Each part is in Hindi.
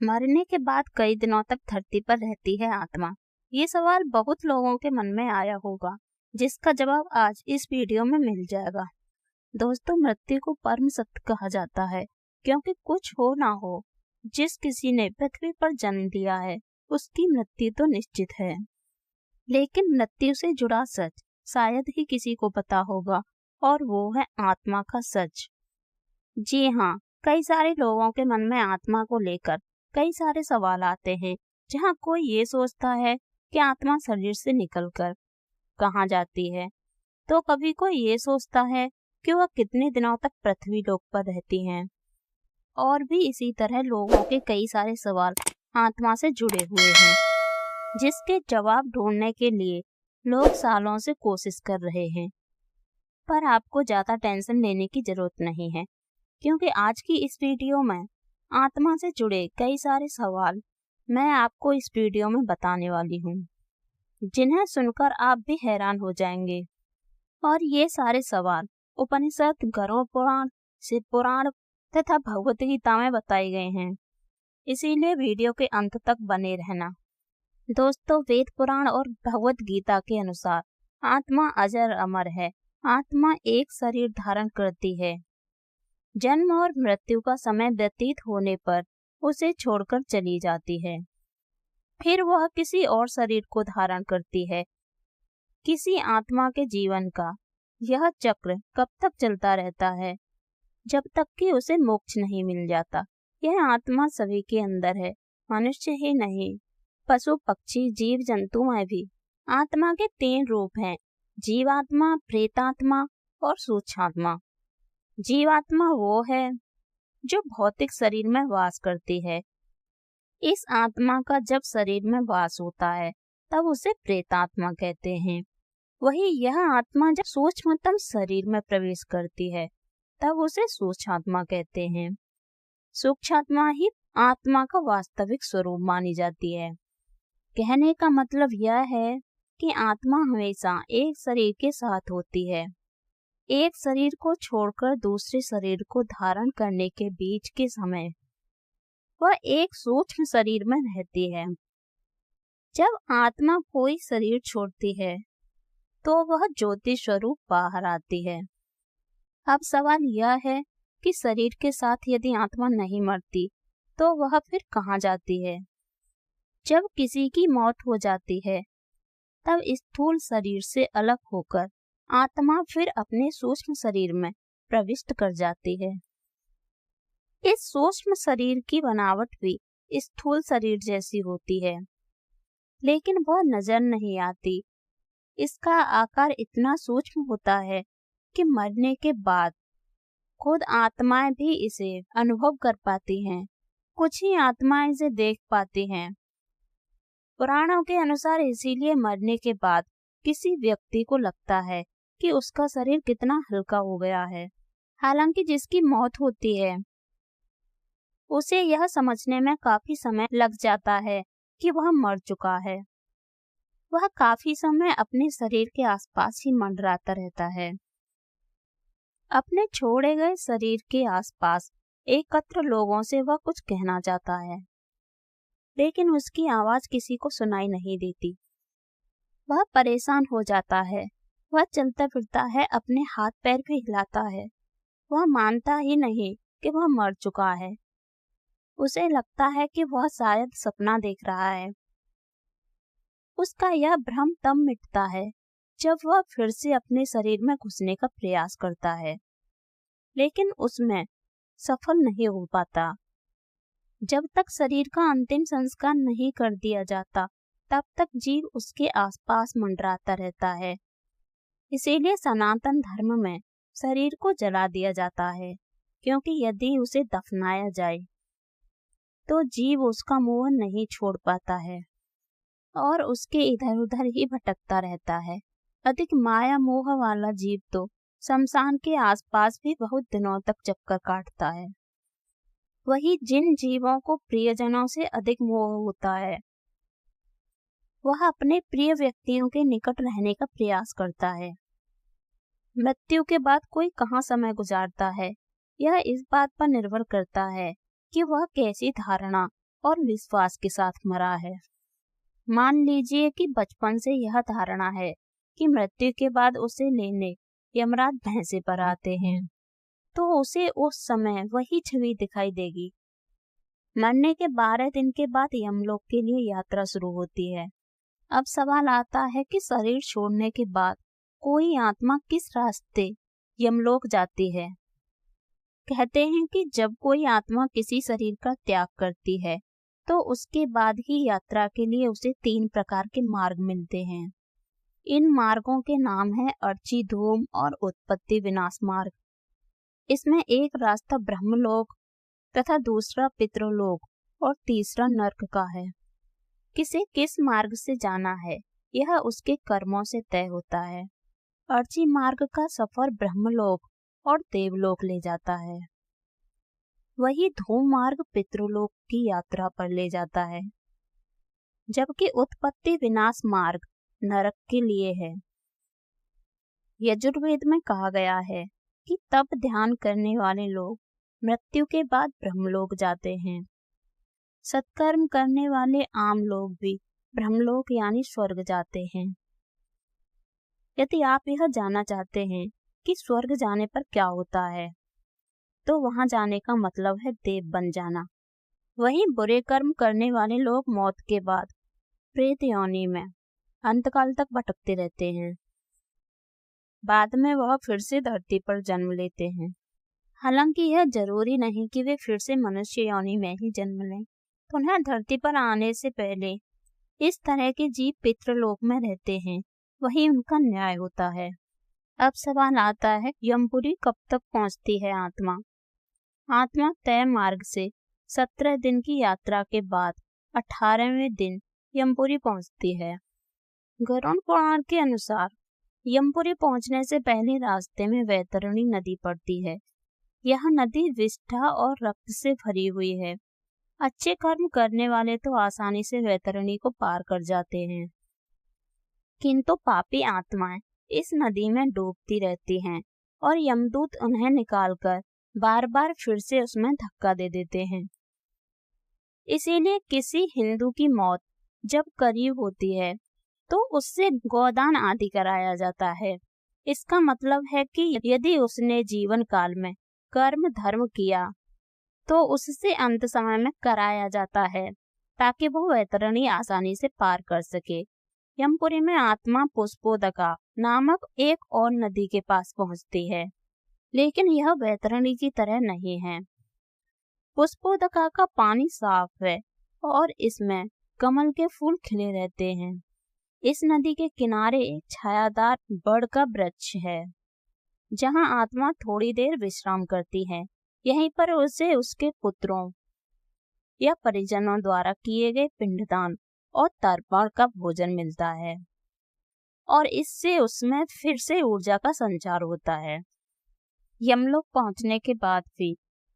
मरने के बाद कई दिनों तक धरती पर रहती है आत्मा। ये सवाल बहुत लोगों के मन में आया होगा, जिसका जवाब आज इस वीडियो में मिल जाएगा। दोस्तों, मृत्यु को परम सत्य कहा जाता है, क्योंकि कुछ हो ना हो, जिस किसी ने पृथ्वी पर जन्म लिया है उसकी मृत्यु तो निश्चित है। लेकिन मृत्यु से जुड़ा सच शायद ही किसी को पता होगा, और वो है आत्मा का सच। जी हाँ, कई सारे लोगों के मन में आत्मा को लेकर कई सारे सवाल आते हैं। जहाँ कोई ये सोचता है कि आत्मा शरीर से निकलकर कहाँ जाती है, तो कभी कोई ये सोचता है कि वह कितने दिनों तक पृथ्वी लोक पर रहती हैं। और भी इसी तरह लोगों के कई सारे सवाल आत्मा से जुड़े हुए हैं, जिसके जवाब ढूंढने के लिए लोग सालों से कोशिश कर रहे हैं। पर आपको ज्यादा टेंशन लेने की जरूरत नहीं है, क्योंकि आज की इस वीडियो में आत्मा से जुड़े कई सारे सवाल मैं आपको इस वीडियो में बताने वाली हूँ, जिन्हें सुनकर आप भी हैरान हो जाएंगे। और ये सारे सवाल उपनिषद, गरुड़ पुराण, शिव पुराण तथा भगवत गीता में बताए गए हैं, इसीलिए वीडियो के अंत तक बने रहना। दोस्तों, वेद पुराण और भगवत गीता के अनुसार आत्मा अजर अमर है। आत्मा एक शरीर धारण करती है। जन्म और मृत्यु का समय व्यतीत होने पर उसे छोड़कर चली जाती है। फिर वह किसी और शरीर को धारण करती है। किसी आत्मा के जीवन का यह चक्र कब तक चलता रहता है? जब तक कि उसे मोक्ष नहीं मिल जाता। यह आत्मा सभी के अंदर है, मनुष्य ही नहीं, पशु पक्षी जीव जंतु में भी। आत्मा के 3 रूप हैं: जीवात्मा, प्रेतात्मा और सूक्ष्मात्मा। जीवात्मा वो है जो भौतिक शरीर में वास करती है। इस आत्मा का जब शरीर में वास होता है तब उसे प्रेतात्मा कहते हैं। वही यह आत्मा जब सूक्ष्मतम शरीर में प्रवेश करती है तब उसे सूक्ष्मात्मा कहते हैं। सूक्ष्मात्मा ही आत्मा का वास्तविक स्वरूप मानी जाती है। कहने का मतलब यह है कि आत्मा हमेशा एक शरीर के साथ होती है। एक शरीर को छोड़कर दूसरे शरीर को धारण करने के बीच के समय वह एक सूक्ष्म शरीर में रहती है। जब आत्मा कोई शरीर छोड़ती है तो वह ज्योति स्वरूप बाहर आती है। अब सवाल यह है कि शरीर के साथ यदि आत्मा नहीं मरती तो वह फिर कहाँ जाती है? जब किसी की मौत हो जाती है तब स्थूल शरीर से अलग होकर आत्मा फिर अपने सूक्ष्म शरीर में प्रविष्ट कर जाती है। इस सूक्ष्म शरीर की बनावट भी स्थूल शरीर जैसी होती है, लेकिन वह नजर नहीं आती। इसका आकार इतना सूक्ष्म होता है कि मरने के बाद खुद आत्माएं भी इसे अनुभव कर पाती हैं। कुछ ही आत्माएं इसे देख पाती हैं। पुराणों के अनुसार इसीलिए मरने के बाद किसी व्यक्ति को लगता है कि उसका शरीर कितना हल्का हो गया है। हालांकि जिसकी मौत होती है उसे यह समझने में काफी समय लग जाता है कि वह मर चुका है। वह काफी समय अपने शरीर के आसपास ही मंडराता रहता है। अपने छोड़े गए शरीर के आसपास एकत्र लोगों से वह कुछ कहना चाहता है, लेकिन उसकी आवाज किसी को सुनाई नहीं देती। वह परेशान हो जाता है। वह चलता फिरता है, अपने हाथ पैर भी हिलाता है। वह मानता ही नहीं कि वह मर चुका है। उसे लगता है कि वह शायद सपना देख रहा है। उसका यह भ्रम तब मिटता है जब वह फिर से अपने शरीर में घुसने का प्रयास करता है, लेकिन उसमें सफल नहीं हो पाता। जब तक शरीर का अंतिम संस्कार नहीं कर दिया जाता तब तक जीव उसके आसपास मंडराता रहता है। इसीलिए सनातन धर्म में शरीर को जला दिया जाता है, क्योंकि यदि उसे दफनाया जाए तो जीव उसका मोह नहीं छोड़ पाता है और उसके इधर उधर ही भटकता रहता है। अधिक माया मोह वाला जीव तो शमशान के आसपास भी बहुत दिनों तक चक्कर काटता है। वही जिन जीवों को प्रियजनों से अधिक मोह होता है वह अपने प्रिय व्यक्तियों के निकट रहने का प्रयास करता है। मृत्यु के बाद कोई कहाँ समय गुजारता है, यह इस बात पर निर्भर करता है कि वह कैसी धारणा और विश्वास के साथ मरा है। मान लीजिए कि बचपन से यह धारणा है कि मृत्यु के बाद उसे लेने यमराज भैंसे पर आते हैं, तो उसे उस समय वही छवि दिखाई देगी। मरने के 12 दिन के बाद यमलोक के लिए यात्रा शुरू होती है। अब सवाल आता है कि शरीर छोड़ने के बाद कोई आत्मा किस रास्ते यमलोक जाती है। कहते हैं कि जब कोई आत्मा किसी शरीर का त्याग करती है तो उसके बाद ही यात्रा के लिए उसे 3 प्रकार के मार्ग मिलते हैं। इन मार्गों के नाम है अर्ची धूम और उत्पत्ति विनाश मार्ग। इसमें एक रास्ता ब्रह्मलोक तथा दूसरा पितृलोक और तीसरा नर्क का है। किसे किस मार्ग से जाना है यह उसके कर्मों से तय होता है। अर्ची मार्ग का सफर ब्रह्मलोक और देवलोक ले जाता है, वही धूम मार्ग पितृलोक की यात्रा पर ले जाता है, जबकि उत्पत्ति विनाश मार्ग नरक के लिए है। यजुर्वेद में कहा गया है कि तप ध्यान करने वाले लोग मृत्यु के बाद ब्रह्मलोक जाते हैं। सत्कर्म करने वाले आम लोग भी ब्रह्मलोक यानी स्वर्ग जाते हैं। यदि आप यह जानना चाहते हैं कि स्वर्ग जाने पर क्या होता है, तो वहां जाने का मतलब है देव बन जाना। वहीं बुरे कर्म करने वाले लोग मौत के बाद प्रेत योनि में अंतकाल तक भटकते रहते हैं। बाद में वह फिर से धरती पर जन्म लेते हैं। हालांकि यह जरूरी नहीं कि वे फिर से मनुष्य योनि में ही जन्म लें। पुनः धरती पर आने से पहले इस तरह के जीव पितृलोक में रहते हैं, वही उनका न्याय होता है। अब सवाल आता है, यमपुरी कब तक पहुंचती है आत्मा? आत्मा तय मार्ग से 17 दिन की यात्रा के बाद 18वें दिन यमपुरी पहुंचती है। गरुड़ पुराण के अनुसार यमपुरी पहुंचने से पहले रास्ते में वैतरणी नदी पड़ती है। यह नदी विष्ठा और रक्त से भरी हुई है। अच्छे कर्म करने वाले तो आसानी से वैतरणी को पार कर जाते हैं, किंतु पापी आत्माएं इस नदी में डूबती रहती हैं और यमदूत उन्हें निकालकर बार बार फिर से उसमें धक्का दे देते हैं। इसीलिए किसी हिंदू की मौत जब करीब होती है तो उससे गोदान आदि कराया जाता है। इसका मतलब है कि यदि उसने जीवन काल में कर्म धर्म किया तो उससे अंत समय में कराया जाता है, ताकि वो वैतरणी आसानी से पार कर सके। यमपुरी में आत्मा पुष्पोदका नामक एक और नदी के पास पहुंचती है, लेकिन यह वैतरणी की तरह नहीं है। पुष्पोदका का पानी साफ है और इसमें कमल के फूल खिले रहते हैं। इस नदी के किनारे एक छायादार बड़ का वृक्ष है, जहां आत्मा थोड़ी देर विश्राम करती है। यहीं पर उसे उसके पुत्रों या परिजनों द्वारा किए गए पिंडदान और तर्पण का भोजन मिलता है और इससे उसमें फिर से ऊर्जा का संचार होता है। यमलोक पहुंचने के बाद भी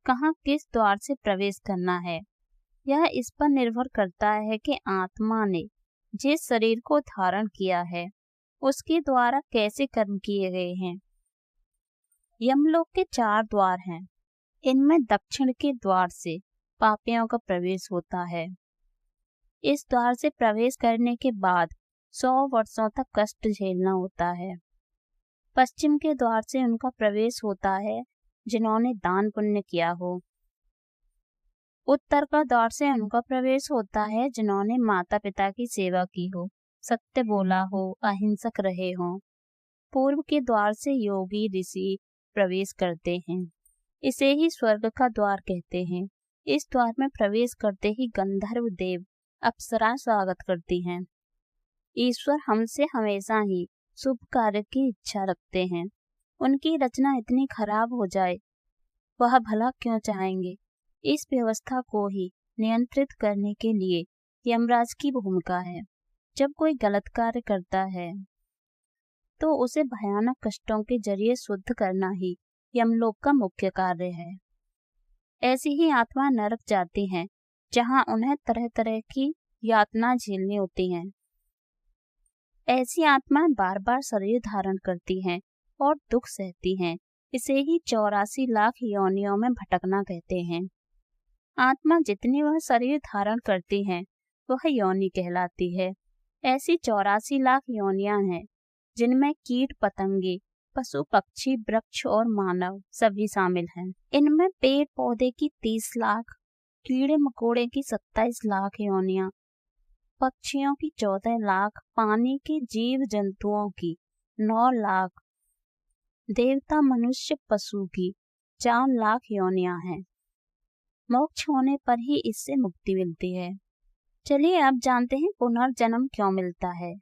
कहाँ किस द्वार से प्रवेश करना है, यह इस पर निर्भर करता है कि आत्मा ने जिस शरीर को धारण किया है उसके द्वारा कैसे कर्म किए गए हैं। यमलोक के 4 द्वार हैं। इनमें दक्षिण के द्वार से पापियों का प्रवेश होता है। इस द्वार से प्रवेश करने के बाद 100 वर्षों तक कष्ट झेलना होता है। पश्चिम के द्वार से उनका प्रवेश होता है जिन्होंने दान पुण्य किया हो। उत्तर का द्वार से उनका प्रवेश होता है जिन्होंने माता पिता की सेवा की हो, सत्य बोला हो, अहिंसक रहे हो। पूर्व के द्वार से योगी ऋषि प्रवेश करते हैं। इसे ही स्वर्ग का द्वार कहते हैं। इस द्वार में प्रवेश करते ही गंधर्व देव अप्सरा स्वागत करती हैं। ईश्वर हमसे हमेशा ही शुभ कार्य की इच्छा रखते हैं। उनकी रचना इतनी खराब हो जाए वह भला क्यों चाहेंगे। इस व्यवस्था को ही नियंत्रित करने के लिए यमराज की भूमिका है। जब कोई गलत कार्य करता है तो उसे भयानक कष्टों के जरिए शुद्ध करना ही यमलोक का मुख्य कार्य है। ऐसी ही आत्मा नरक जाती हैं, जहां उन्हें तरह तरह की यातना झेलनी होती हैं। ऐसी आत्माएं बार बार शरीर धारण करती हैं और दुख सहती हैं। इसे ही 84 लाख योनियों में भटकना कहते हैं। आत्मा जितनी वह शरीर धारण करती है वह योनि कहलाती है। ऐसी 84 लाख योनियां हैं जिनमें कीट पतंगे, पशु पक्षी, वृक्ष और मानव सभी शामिल हैं। इनमें पेड़ पौधे की 30 लाख, कीड़े मकोड़े की 27 लाख योनियां, पक्षियों की 14 लाख, पानी के जीव जंतुओं की 9 लाख, देवता मनुष्य पशु की 4 लाख योनियां हैं। मोक्ष होने पर ही इससे मुक्ति मिलती है। चलिए अब जानते हैं पुनर्जन्म क्यों मिलता है।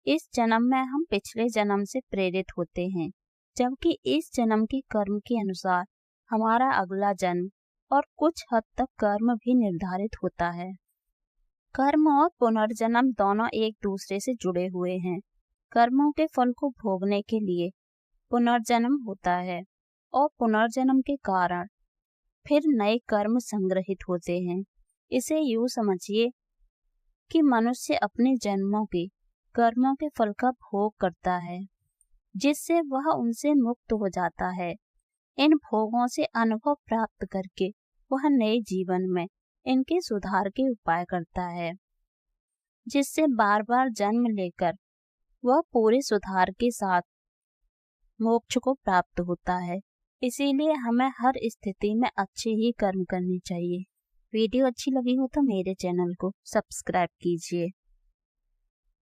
इस जन्म में हम पिछले जन्म से प्रेरित होते हैं, जबकि इस जन्म के कर्म के अनुसार हमारा अगला जन्म और कुछ हद तक कर्म भी निर्धारित होता है। कर्म और पुनर्जन्म दोनों एक दूसरे से जुड़े हुए हैं। कर्मों के फल को भोगने के लिए पुनर्जन्म होता है और पुनर्जन्म के कारण फिर नए कर्म संग्रहित होते हैं। इसे यूं समझिए कि मनुष्य अपने जन्मों के कर्मों के फल का भोग करता है, जिससे वह उनसे मुक्त हो जाता है। इन भोगों से अनुभव प्राप्त करके वह नए जीवन में इनके सुधार के उपाय करता है, जिससे बार बार जन्म लेकर वह पूरे सुधार के साथ मोक्ष को प्राप्त होता है। इसीलिए हमें हर स्थिति में अच्छे ही कर्म करने चाहिए। वीडियो अच्छी लगी हो तो मेरे चैनल को सब्सक्राइब कीजिए।